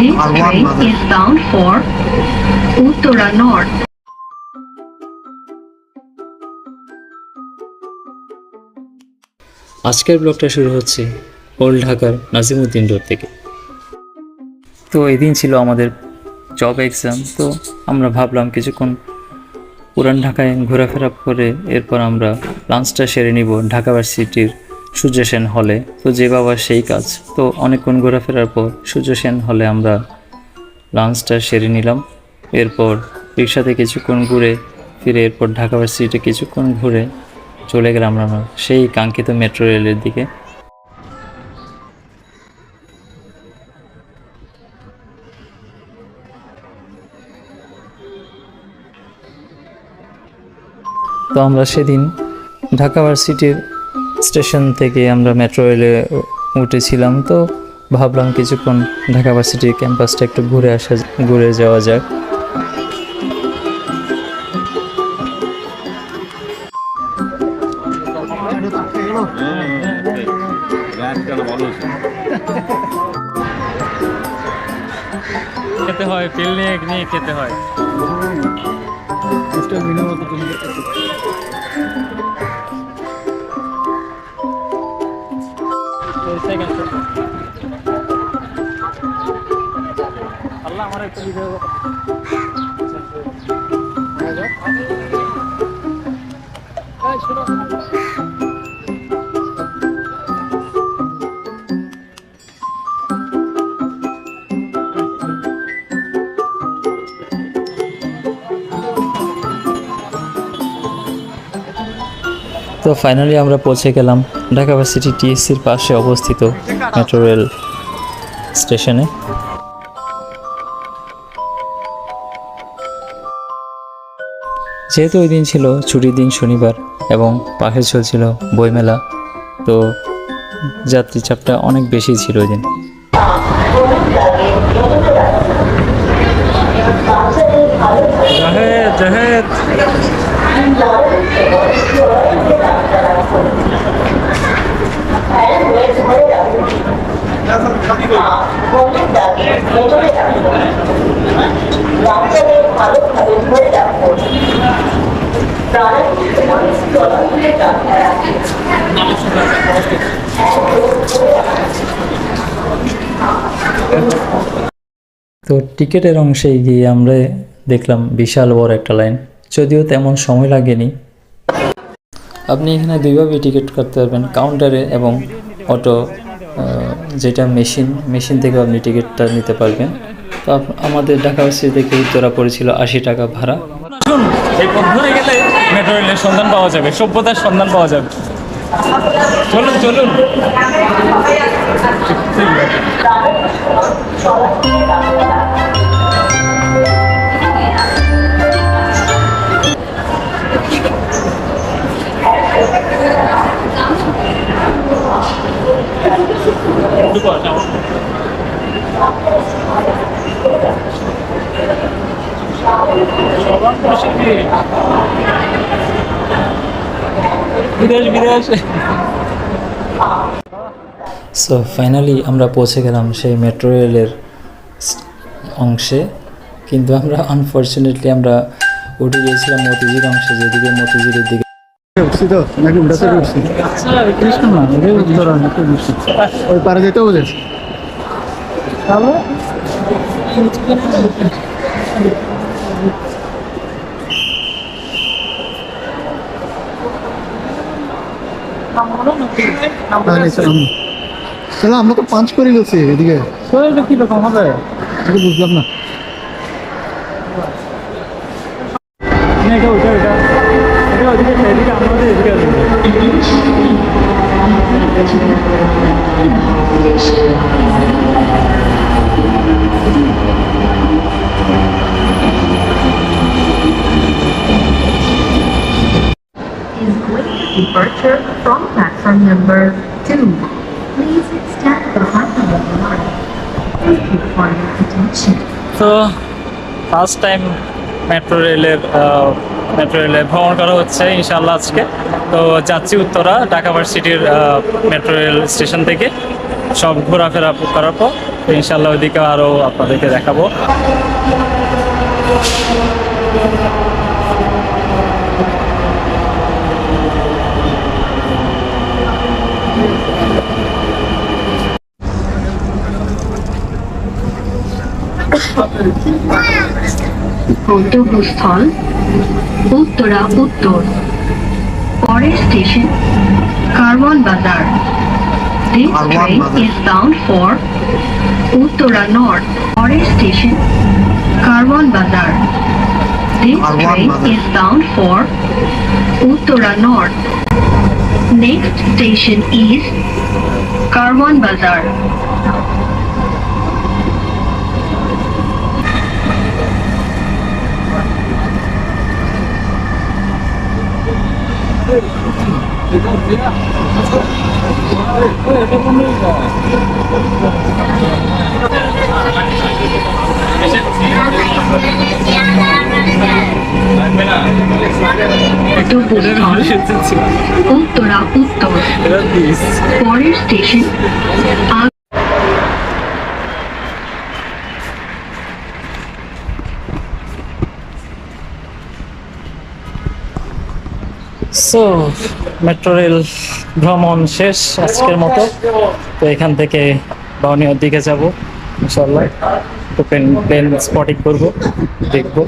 This train is bound for Uttara North. আজকের ব্লগটা শুরু হচ্ছে ওল্ড ঢাকার নাজিমউদ্দিন রোড থেকে। তো এই দিন ছিল আমাদের জব এক্সাম, তো আমরা ভাবলাম কিছুক্ষণ পুরান ঢাকায় ঘোরাফেরা করে এরপর আমরা লাঞ্চটা সেরে নিব ঢাকা ভার্সিটির সূর্য সেন হলে। তো যে বাবা সেই কাজ, তো অনেকক্ষণ ঘোরাফেরার পর সূর্য সেন হলে আমরা লাঞ্চটা সেরে নিলাম। এরপর রিক্সাতে কিছুক্ষণ ঘুরে ফিরে এরপর ঢাকা ভার্সিটিতে কিছুক্ষণ ঘুরে চলে গেলাম আমরা সেই কাঙ্ক্ষিত মেট্রো রেলের দিকে। তো আমরা সেদিন ঢাকা ভার্সিটির স্টেশন থেকে আমরা মেট্রো রেলে উঠেছিলাম, তো ভাবলাম কিছুক্ষণ ঢাকা ভার্সিটির ক্যাম্পাসটা একটু ঘুরে যাওয়া যাক। খেতে হয়, ফিল নিয়ে নিয়ে খেতে হয়। আল্লাহ আমার একটা ভিডিও তো ফাইনালি আমরা পৌঁছে গেলাম ঢাকা ভার্সিটি টিএসসির পাশে অবস্থিত মেট্রো রেল স্টেশনে। যেহেতু ওই দিন ছিল ছুটির দিন, শনিবার, এবং পাশে চলছিল বইমেলা, তো যাত্রী চাপটা অনেক বেশি ছিল ওই দিন। জাহেদ জাহেদ তো টিকিটের অংশে গিয়ে আমরা দেখলাম বিশাল বড় একটা লাইন, যদিও তেমন সময় লাগেনি। আপনি এখানে দুইভাবে টিকিট কাটতে পারবেন, কাউন্টারে এবং অটো, যেটা মেশিন থেকে আপনি টিকিটটা নিতে পারবেন। তো আমাদের ঢাকা ভার্সিটি থেকে উত্তরা পড়েছিল 80 টাকা ভাড়া। শুন, এই পথ ধরে গেলে মেট্রো রেলের সন্ধান পাওয়া যাবে, সভ্যতার সন্ধান পাওয়া যাবে। চলুন চলুন। সো ফাইনালি আমরা পৌঁছে গেলাম সেই মেট্রো রেলের অংশে, কিন্তু আমরা আনফর্চুনেটলি আমরা উঠে গিয়েছিলাম মতিঝিল অংশে, যেদিকে মতিঝিলের দিকে উঠছি তো নাকি উঠাতে উঠছি। কৃষ্ণ না ওই পারে যেতে বুঝেছি। চলো আমরা তো পাঁচ করে গেছি এদিকে, কি রকম হবে বুঝলাম না। এটা ওইটা এটা এটা ওইদিকে এদিকে আমাদের এদিকে Is going to departure from platform number 2. Please stand behind the line. Thank you for your attention. তো ফার্স্ট টাইম মেট্রো রেলে ভ্রমণ করা হচ্ছে ইনশাআল্লাহ আজকে। তো যাচ্ছি উত্তরা ঢাকা ভার্সিটির মেট্রো রেল স্টেশন থেকে, সব ঘোরাফেরা করার পর তো ইনশাল্লাহ ওইদিকে আরও আপনাদেরকে দেখাবো। গন্তব্যস্থল উত্তরা উত্তর। পরের স্টেশন কারওয়ান বাজার। This train is bound for Uttara North. পরের স্টেশন কারওয়ান বাজার। This train is bound for Uttara North. Next station is Karwan Bazar. গন্তব্যস্থল উত্তরা উত্তর। পরের স্টেশন সো মেট্রো রেল ভ্রমণ শেষ আজকের মতো। তো এখান থেকে বাউনিয়ার দিকে যাব ইনশাল্লাহ, তো প্লেন স্পটিং করবো, দেখবো।